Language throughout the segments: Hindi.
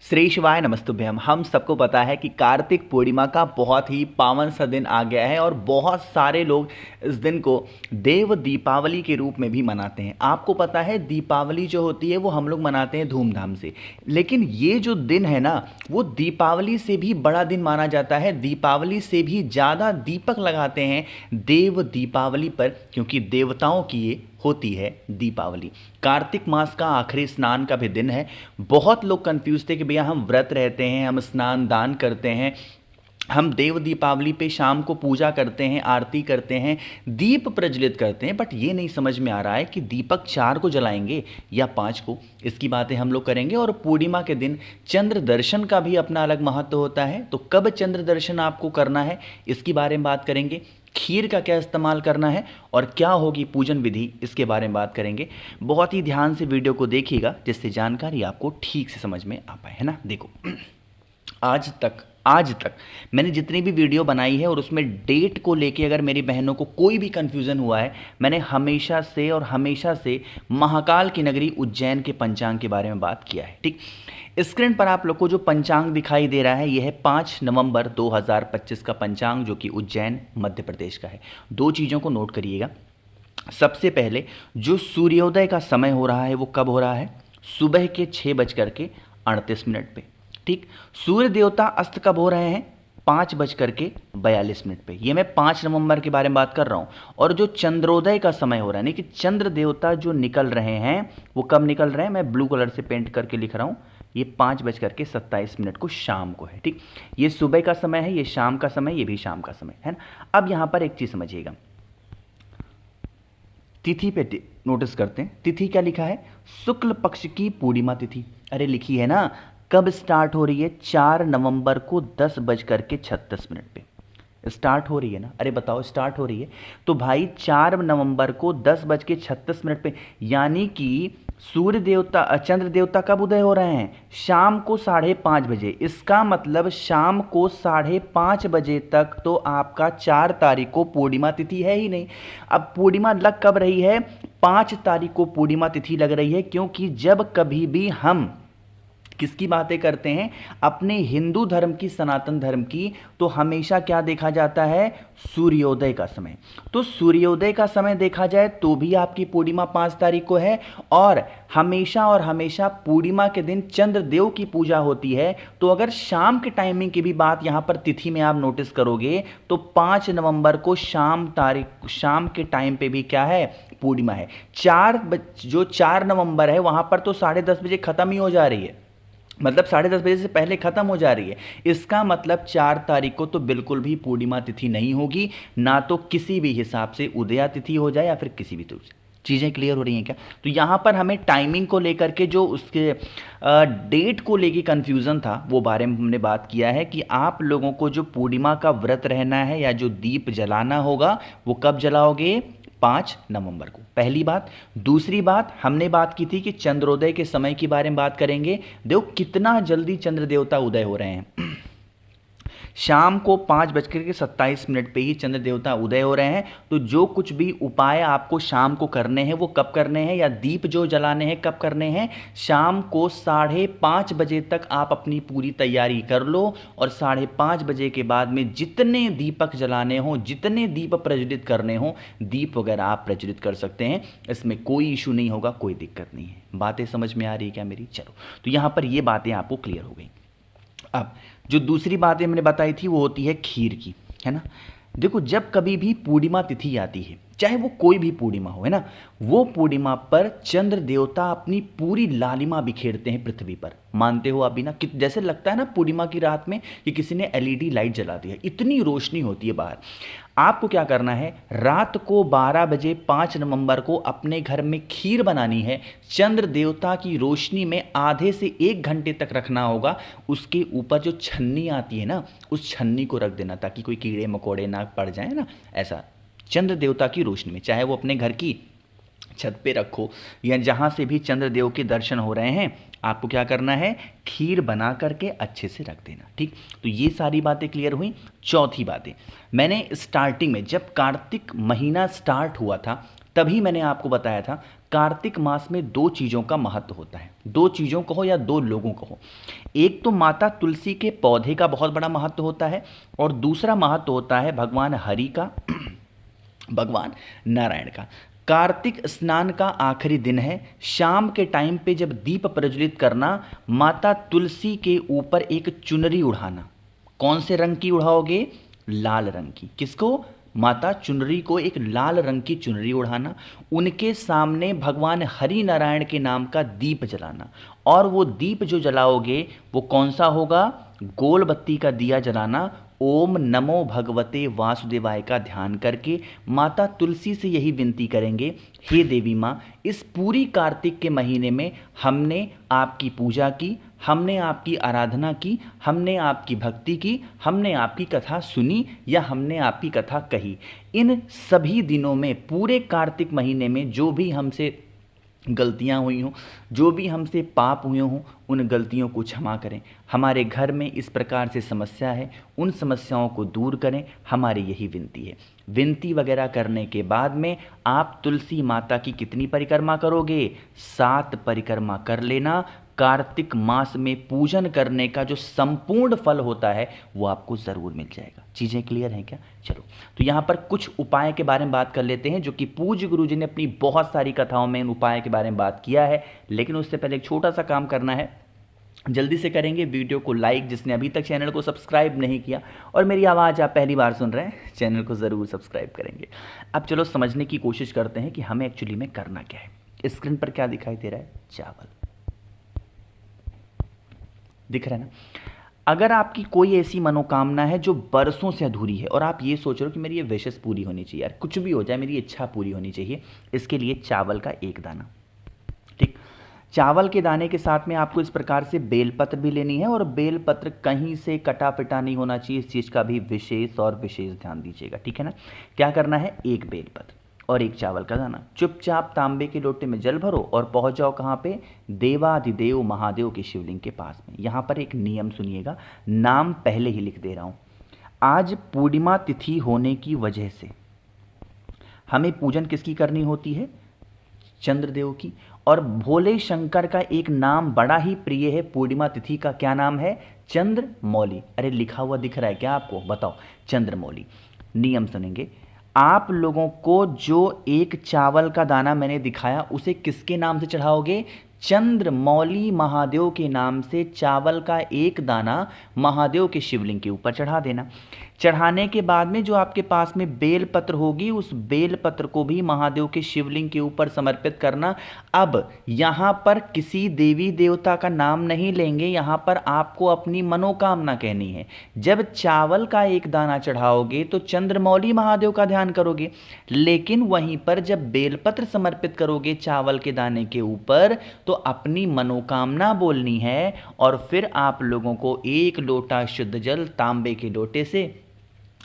श्री शिवाय नमस्तुभ्यम। हम सबको पता है कि कार्तिक पूर्णिमा का बहुत ही पावन सा दिन आ गया है और बहुत सारे लोग इस दिन को देव दीपावली के रूप में भी मनाते हैं। आपको पता है दीपावली जो होती है वो हम लोग मनाते हैं धूमधाम से, लेकिन ये जो दिन है ना वो दीपावली से भी बड़ा दिन माना जाता है। दीपावली से भी ज़्यादा दीपक लगाते हैं देव दीपावली पर, क्योंकि देवताओं की ये होती है दीपावली। कार्तिक मास का आखिरी स्नान का भी दिन है। बहुत लोग कंफ्यूज थे कि भैया हम व्रत रहते हैं, हम स्नान दान करते हैं, हम देव दीपावली पे शाम को पूजा करते हैं, आरती करते हैं, दीप प्रज्वलित करते हैं, बट ये नहीं समझ में आ रहा है कि दीपक 4 को जलाएंगे या 5 को। इसकी बातें हम लोग करेंगे। और पूर्णिमा के दिन चंद्र दर्शन का भी अपना अलग महत्व होता है, तो कब चंद्र दर्शन आपको करना है इसके बारे में बात करेंगे। खीर का क्या इस्तेमाल करना है और क्या होगी पूजन विधि, इसके बारे में बात करेंगे। बहुत ही ध्यान से वीडियो को देखिएगा जिससे जानकारी आपको ठीक से समझ में आ पाए, है ना। देखो, आज तक मैंने जितनी भी वीडियो बनाई है और उसमें डेट को लेके अगर मेरी बहनों को कोई भी कन्फ्यूज़न हुआ है, मैंने हमेशा से महाकाल की नगरी उज्जैन के पंचांग के बारे में बात किया है। ठीक, स्क्रीन पर आप लोग को जो पंचांग दिखाई दे रहा है यह है 5 नवंबर 2025 का पंचांग, जो कि उज्जैन मध्य प्रदेश का है। 2 चीज़ों को नोट करिएगा। सबसे पहले जो सूर्योदय का समय हो रहा है वो कब हो रहा है? सुबह के 6:38 पे। ठीक, सूर्य देवता अस्त कब हो रहे हैं? 5:42 पे। ये मैं 5 नवंबर के बारे में बात कर रहा हूँ। और जो चंद्रोदय का समय हो रहा है, यानी कि चंद्र देवता जो निकल रहे हैं वो कब निकल रहे हैं? मैं ब्लू कलर से पेंट करके लिख रहा हूँ। ये 5:27 को शाम को है। ठीक, ये सुबह का समय है, ये शाम का समय, ये भी शाम का समय है ना। अब यहाँ पर एक चीज़ समझिएगा, तिथि पे नोटिस करते हैं। तिथि क्या लिखा है? शुक्ल पक्ष की पूर्णिमा तिथि। अरे लिखी है ना, कब स्टार्ट हो रही है? 4 नवंबर को 10:36 पे स्टार्ट हो रही है ना। अरे बताओ, स्टार्ट हो रही है तो भाई 4 नवंबर को 10:36 पे, यानी कि सूर्य देवता चंद्र देवता कब उदय हो रहे हैं? शाम को 5:30 बजे। इसका मतलब शाम को 5:30 बजे तक तो आपका 4 तारीख को पूर्णिमा तिथि है ही नहीं। अब पूर्णिमा लग कब रही है? 5 तारीख को पूर्णिमा तिथि लग रही है, क्योंकि जब कभी भी हम किसकी बातें करते हैं, अपने हिंदू धर्म की, सनातन धर्म की, तो हमेशा क्या देखा जाता है? सूर्योदय का समय। तो सूर्योदय का समय देखा जाए तो भी आपकी पूर्णिमा 5 तारीख को है। और हमेशा पूर्णिमा के दिन चंद्रदेव की पूजा होती है। तो अगर शाम के टाइमिंग की भी बात यहाँ पर तिथि में आप नोटिस करोगे तो 5 नवंबर को शाम के टाइम पे भी क्या है? पूर्णिमा है। जो 4 नवंबर है वहाँ पर तो 10:30 बजे खत्म ही हो जा रही है, मतलब 10:30 बजे से पहले खत्म हो जा रही है। इसका मतलब 4 तारीख को तो बिल्कुल भी पूर्णिमा तिथि नहीं होगी, ना तो किसी भी हिसाब से उदया तिथि हो जाए या फिर किसी भी तरह से। चीज़ें क्लियर हो रही हैं क्या? तो यहाँ पर हमें टाइमिंग को लेकर के जो उसके डेट को लेके कन्फ्यूज़न था वो बारे में हमने बात किया है कि आप लोगों को जो पूर्णिमा का व्रत रहना है या जो दीप जलाना होगा वो कब जलाओगे? 5 नवंबर को। पहली बात। दूसरी बात, हमने बात की थी कि चंद्रोदय के समय के बारे में बात करेंगे। देखो कितना जल्दी चंद्र देवता उदय हो रहे हैं। शाम को 5:27 पे ही चंद्र देवता उदय हो रहे हैं। तो जो कुछ भी उपाय आपको शाम को करने हैं वो कब करने हैं, या दीप जो जलाने हैं कब करने हैं? शाम को 5:30 बजे तक आप अपनी पूरी तैयारी कर लो। और 5:30 बजे के बाद में जितने दीपक जलाने हों, जितने दीप प्रज्वलित करने हों, दीप वगैरह आप प्रज्वलित कर सकते हैं। इसमें कोई इशू नहीं होगा, कोई दिक्कत नहीं है। बातें समझ में आ रही है क्या मेरी? चलो, तो यहाँ पर ये बातें आपको क्लियर हो गई। अब जो दूसरी बातें मैंने बताई थी वो होती है खीर की, है ना। देखो, जब कभी भी पूर्णिमा तिथि आती है, चाहे वो कोई भी पूर्णिमा हो, है ना, वो पूर्णिमा पर चंद्र देवता अपनी पूरी लालिमा बिखेरते हैं पृथ्वी पर। मानते हो आप भी ना कि जैसे लगता है ना पूर्णिमा की रात में कि किसी ने एलईडी लाइट जला दी है, इतनी रोशनी होती है बाहर। आपको क्या करना है? रात को 12 बजे 5 नवंबर को अपने घर में खीर बनानी है। चंद्र देवता की रोशनी में आधे से 1 घंटे तक रखना होगा। उसके ऊपर जो छन्नी आती है ना, उस छन्नी को रख देना ताकि कोई कीड़े मकोड़े ना पड़ जाए ना, ऐसा। चंद्र देवता की रोशनी में, चाहे वो अपने घर की छत पे रखो या जहाँ से भी चंद्रदेव के दर्शन हो रहे हैं, आपको क्या करना है? खीर बना करके अच्छे से रख देना। ठीक, तो ये सारी बातें क्लियर हुई। चौथी बातें, मैंने स्टार्टिंग में जब कार्तिक महीना स्टार्ट हुआ था तभी मैंने आपको बताया था कार्तिक मास में दो चीज़ों का महत्व होता है, दो चीज़ों कहो या दो लोगों कहो। एक तो माता तुलसी के पौधे का बहुत बड़ा महत्व होता है और दूसरा महत्व होता है भगवान हरि का भगवान नारायण का। कार्तिक स्नान का आखिरी दिन है, शाम के टाइम पे जब दीप प्रज्वलित करना, माता तुलसी के ऊपर एक चुनरी उड़ाना। कौन से रंग की उड़ाओगे? लाल रंग की। किसको? माता चुनरी को एक लाल रंग की चुनरी उड़ाना, उनके सामने भगवान हरि नारायण के नाम का दीप जलाना, और वो दीप जो जलाओगे वो कौन सा होगा? गोल बत्ती का दिया जलाना। ओम नमो भगवते वासुदेवाय का ध्यान करके माता तुलसी से यही विनती करेंगे, हे देवी माँ, इस पूरी कार्तिक के महीने में हमने आपकी पूजा की, हमने आपकी आराधना की, हमने आपकी भक्ति की, हमने आपकी कथा सुनी या हमने आपकी कथा कही। इन सभी दिनों में, पूरे कार्तिक महीने में जो भी हमसे गलतियां हुई हों, जो भी हमसे पाप हुए हों, उन गलतियों को क्षमा करें। हमारे घर में इस प्रकार से समस्या है, उन समस्याओं को दूर करें, हमारी यही विनती है। विनती वगैरह करने के बाद में आप तुलसी माता की कितनी परिक्रमा करोगे? 7 परिक्रमा कर लेना। कार्तिक मास में पूजन करने का जो संपूर्ण फल होता है वो आपको ज़रूर मिल जाएगा। चीज़ें क्लियर हैं क्या? चलो, तो यहाँ पर कुछ उपाय के बारे में बात कर लेते हैं, जो कि पूज्य गुरु जी ने अपनी बहुत सारी कथाओं में इन उपाय के बारे में बात किया है। लेकिन उससे पहले एक छोटा सा काम करना है, जल्दी से करेंगे वीडियो को लाइक, जिसने अभी तक चैनल को सब्सक्राइब नहीं किया, और मेरी आवाज़ आप पहली बार सुन रहे हैं, चैनल को ज़रूर सब्सक्राइब करेंगे। अब चलो समझने की कोशिश करते हैं कि हमें एक्चुअली में करना क्या है। स्क्रीन पर क्या दिखाई दे रहा है? चावल दिख रहा है ना? अगर आपकी कोई ऐसी मनोकामना है जो बरसों से अधूरी है और आप ये सोच रहे हो कि मेरी ये विशेष पूरी होनी चाहिए, यार कुछ भी हो जाए मेरी इच्छा पूरी होनी चाहिए, इसके लिए चावल का एक दाना, ठीक। चावल के दाने के साथ में आपको इस प्रकार से बेलपत्र भी लेनी है, और बेलपत्र कहीं से कटा पिटा नहीं होना चाहिए, इस चीज़ का भी विशेष ध्यान दीजिएगा, ठीक है ना। क्या करना है? एक बेलपत्र और एक चावल का दाना, चुपचाप तांबे के लोटे में जल भरो और पहुंच जाओ कहाँ पे? देवाधिदेव महादेव के शिवलिंग के पास में। यहाँ पर एक नियम सुनिएगा, नाम पहले ही लिख दे रहा हूँ। आज पूर्णिमा तिथि होने की वजह से हमें पूजन किसकी करनी होती है? चंद्रदेव की। और भोले शंकर का एक नाम बड़ा ही प्रिय है पूर्णिमा तिथि का, क्या नाम है? चंद्रमौली। अरे लिखा हुआ दिख रहा है क्या आपको? बताओ, चंद्रमौली। नियम सुनेंगे, आप लोगों को जो एक चावल का दाना मैंने दिखाया उसे किसके नाम से चढ़ाओगे? चंद्रमौली महादेव के नाम से चावल का एक दाना महादेव के शिवलिंग के ऊपर चढ़ा देना। चढ़ाने के बाद में जो आपके पास में बेल पत्र होगी, उस बेल पत्र को भी महादेव के शिवलिंग के ऊपर समर्पित करना। अब यहाँ पर किसी देवी देवता का नाम नहीं लेंगे, यहाँ पर आपको अपनी मनोकामना कहनी है। जब चावल का एक दाना चढ़ाओगे तो चंद्रमौली महादेव का ध्यान करोगे, लेकिन वहीं पर जब बेलपत्र समर्पित करोगे चावल के दाने के ऊपर तो अपनी मनोकामना बोलनी है, और फिर आप लोगों को एक लोटा शुद्ध जल तांबे के लोटे से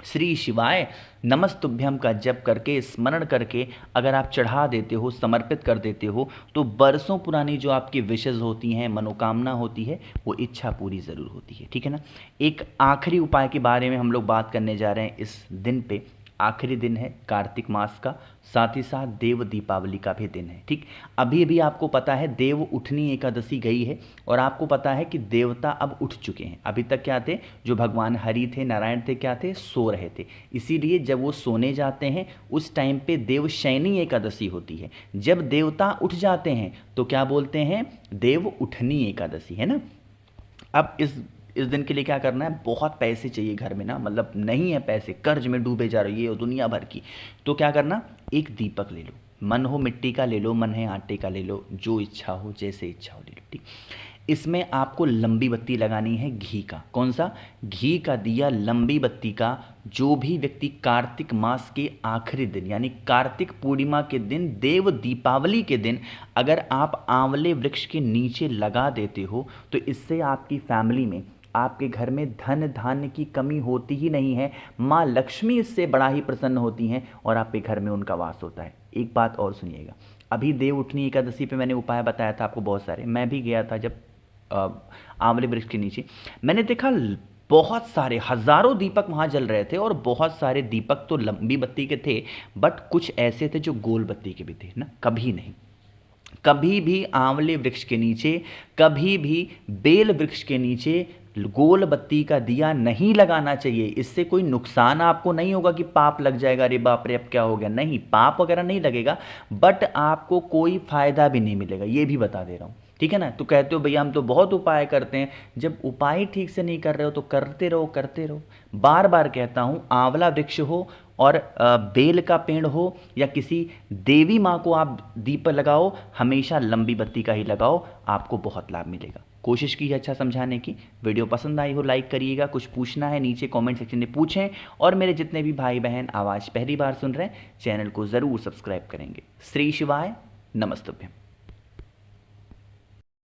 श्री शिवाय नमस्तुभ्यम का जप करके, स्मरण करके अगर आप चढ़ा देते हो, समर्पित कर देते हो, तो बरसों पुरानी जो आपकी विशेष होती हैं, मनोकामना होती है, वो इच्छा पूरी ज़रूर होती है, ठीक है ना। एक आखिरी उपाय के बारे में हम लोग बात करने जा रहे हैं इस दिन पे। आखिरी दिन है कार्तिक मास का, साथ ही साथ देव दीपावली का भी दिन है, ठीक। अभी भी आपको पता है देव उठनी एकादशी गई है, और आपको पता है कि देवता अब उठ चुके हैं। अभी तक क्या थे? जो भगवान हरि थे, नारायण थे, क्या थे? सो रहे थे। इसीलिए जब वो सोने जाते हैं उस टाइम पे देव शयनी एकादशी होती है। जब देवता उठ जाते हैं तो क्या बोलते हैं? देव उठनी एकादशी, है ना। अब इस दिन के लिए क्या करना है? बहुत पैसे चाहिए घर में ना, मतलब नहीं है पैसे, कर्ज में डूबे जा रही है दुनिया भर की, तो क्या करना? एक दीपक ले लो, मन हो मिट्टी का ले लो, मन है आटे का ले लो, जो इच्छा हो, जैसे इच्छा हो ले लो, ठीक। इसमें आपको लंबी बत्ती लगानी है घी का। कौन सा? घी का दिया, लंबी बत्ती का। जो भी व्यक्ति कार्तिक मास के आखिरी दिन यानी कार्तिक पूर्णिमा के दिन, देव दीपावली के दिन अगर आप आंवले वृक्ष के नीचे लगा देते हो तो इससे आपकी फैमिली में, आपके घर में धन धान्य की कमी होती ही नहीं है। माँ लक्ष्मी इससे बड़ा ही प्रसन्न होती हैं और आपके घर में उनका वास होता है। एक बात और सुनिएगा, अभी देव उठनी एकादशी पे मैंने उपाय बताया था आपको बहुत सारे। मैं भी गया था जब आंवले वृक्ष के नीचे, मैंने देखा बहुत सारे हजारों दीपक वहाँ जल रहे थे, और बहुत सारे दीपक तो लंबी बत्ती के थे, बट कुछ ऐसे थे जो गोल बत्ती के भी थे ना, कभी नहीं। कभी भी आंवले वृक्ष के नीचे, कभी भी बेल वृक्ष के नीचे गोल बत्ती का दिया नहीं लगाना चाहिए। इससे कोई नुकसान आपको नहीं होगा कि पाप लग जाएगा, अरे बाप रे अब क्या हो गया, नहीं, पाप वगैरह नहीं लगेगा, बट आपको कोई फायदा भी नहीं मिलेगा, ये भी बता दे रहा हूँ, ठीक है ना। तो कहते हो भैया हम तो बहुत उपाय करते हैं, जब उपाय ठीक से नहीं कर रहे हो तो करते रहो करते रहो। बार बार कहता हूँ, आंवला वृक्ष हो और बेल का पेड़ हो या किसी देवी माँ को आप दीप लगाओ, हमेशा लंबी बत्ती का ही लगाओ, आपको बहुत लाभ मिलेगा। कोशिश की है अच्छा समझाने की। वीडियो पसंद आई हो लाइक करिएगा, कुछ पूछना है नीचे कमेंट सेक्शन में पूछें, और मेरे जितने भी भाई बहन आवाज़ पहली बार सुन रहे हैं चैनल को ज़रूर सब्सक्राइब करेंगे। श्री शिवाय, नमस्तुभ्यम।